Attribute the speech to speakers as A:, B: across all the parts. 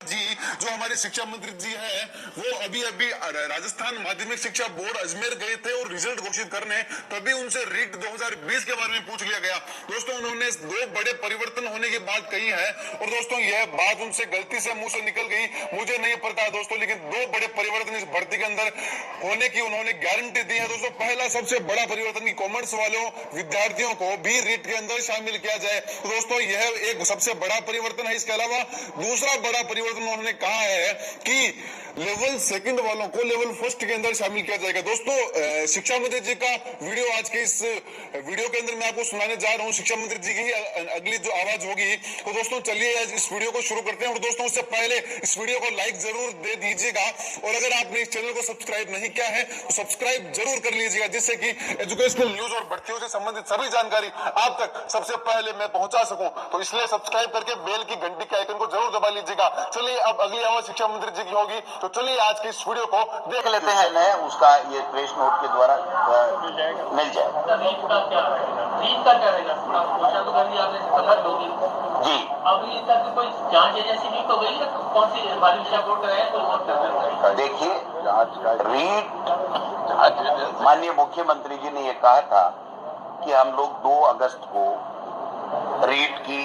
A: जी जो हमारे शिक्षा मंत्री जी हैं वो अभी राजस्थान माध्यमिक शिक्षा बोर्ड अजमेर गए थे और रिजल्ट घोषित करने, तभी उनसे रीट 2020 के बारे में पूछ लिया गया। दोस्तों उन्होंने दो बड़े परिवर्तन होने की बात कही है और दोस्तों यह बात उनसे गलती से मुंह से निकल गई, मुझे नहीं पता दोस्तों, लेकिन दो बड़े परिवर्तन इस भर्ती के अंदर होने की उन्होंने गारंटी दी है। दोस्तों पहला सबसे बड़ा परिवर्तन की कॉमर्स वालों विद्यार्थियों को भी रीट के अंदर शामिल किया जाए। तो दोस्तों यह एक सबसे बड़ा परिवर्तन है। इसके अलावा दूसरा बड़ा परिवर्तन उन्होंने कहा है कि लेवल सेकंड वालों को लेवल फर्स्ट के अंदर शामिल किया जाएगा। दोस्तों शिक्षा मंत्री जी का वीडियो आज के इस वीडियो के अंदर मैं आपको सुनाने जा रहा हूं, शिक्षा मंत्री जी की अगली जो आवाज होगी। तो दोस्तों चलिए आज इस वीडियो को शुरू करते हैं और दोस्तों उससे पहले इस वीडियो को लाइक जरूर दे दीजिएगा और अगर आपने इस चैनल को सब्सक्राइब नहीं किया है तो सब्सक्राइब जरूर कर लीजिएगा, जिससे कि एजुकेशनल न्यूज और भर्तियों से संबंधित सभी जानकारी आप तक सबसे पहले मैं पहुंचा सकूं। तो इसलिए सब्सक्राइब करके बेल की घंटी के आइकन को जरूर दबा लीजिएगा। चलिए अब अगली आवाज शिक्षा मंत्री जी की होगी, तो चलिए आज की इस वीडियो को देख लेते हैं।
B: उसका ये प्रेस नोट के द्वारा मिल जाएगा।
C: रीट का क्या रहेगा? तो अभी आपने समझ लोगी
B: जी।
C: अभी तक कोई जांच एजेंसी भी तो गई है, कौन सी बालिका बोर्ड कराया, कोई और कर है?
B: देखिए रीट माननीय मुख्यमंत्री जी ने ये कहा था कि हम लोग 2 अगस्त को रीट की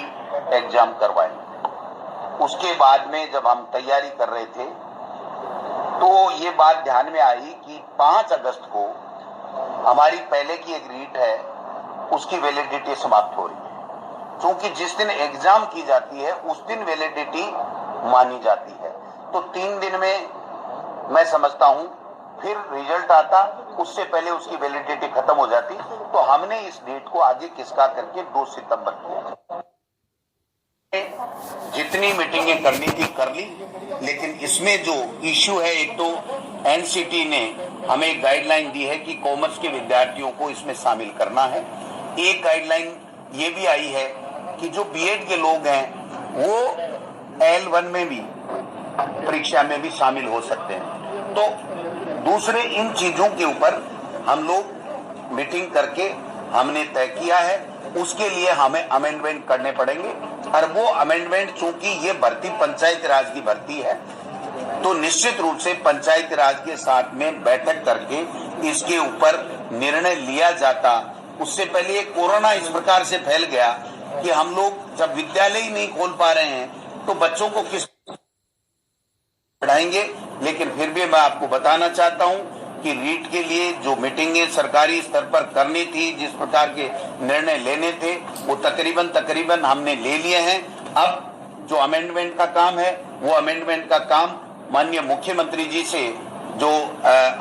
B: एग्जाम करवाएंगे। उसके बाद में जब हम तैयारी कर रहे थे तो ये बात ध्यान में आई कि 5 अगस्त को हमारी पहले की एक रीट है उसकी वैलिडिटी समाप्त हो रही है। क्योंकि जिस दिन एग्जाम की जाती है उस दिन वैलिडिटी मानी जाती है, तो 3 दिन में मैं समझता हूं फिर रिजल्ट आता, उससे पहले उसकी वैलिडिटी खत्म हो जाती। तो हमने इस डेट को आगे खिसका करके 2 सितंबर किया। जितनी मीटिंगें करनी थी कर ली, लेकिन इसमें जो इश्यू है, एक तो एनसीटी ने हमें गाइडलाइन दी है कि कॉमर्स के विद्यार्थियों को इसमें शामिल करना है। एक गाइडलाइन ये भी आई है कि जो बीएड के लोग हैं वो L1 में भी परीक्षा में भी शामिल हो सकते हैं। तो दूसरे इन चीजों के ऊपर हम लोग मीटिंग करके हमने तय किया है, उसके लिए हमें अमेंडमेंट करने पड़ेंगे। और वो अमेंडमेंट चूंकि ये भर्ती पंचायत राज की भर्ती है, तो निश्चित रूप से पंचायत राज के साथ में बैठक करके इसके ऊपर निर्णय लिया जाता। उससे पहले कोरोना इस प्रकार से फैल गया कि हम लोग जब विद्यालय ही नहीं खोल पा रहे हैं तो बच्चों को किस पढ़ाएंगे। लेकिन फिर भी मैं आपको बताना चाहता हूं कि रीट के लिए जो मीटिंगें सरकारी स्तर पर करनी थी, जिस प्रकार के निर्णय लेने थे, वो तकरीबन हमने ले लिए हैं। अब जो अमेंडमेंट का काम है वो अमेंडमेंट का काम माननीय मुख्यमंत्री जी से जो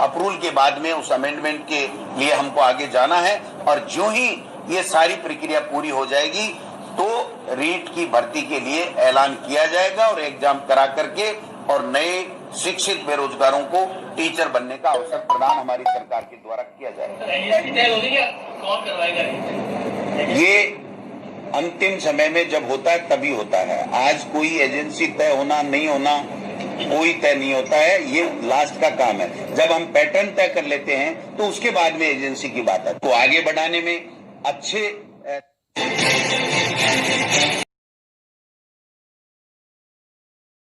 B: अप्रूवल के बाद में उस अमेंडमेंट के लिए हमको आगे जाना है और जो ही ये सारी प्रक्रिया पूरी हो जाएगी तो रीट की भर्ती के लिए ऐलान किया जाएगा और एग्जाम करा करके और नए शिक्षित बेरोजगारों को टीचर बनने का अवसर प्रदान हमारी सरकार के द्वारा किया जाएगा।
C: कौन करवाएगा?
B: ये अंतिम समय में जब होता है तभी होता है। आज कोई एजेंसी तय होना नहीं होना कोई तय नहीं होता है, ये लास्ट का काम है। जब हम पैटर्न तय कर लेते हैं तो उसके बाद में एजेंसी की बात है। तो आगे बढ़ाने में अच्छे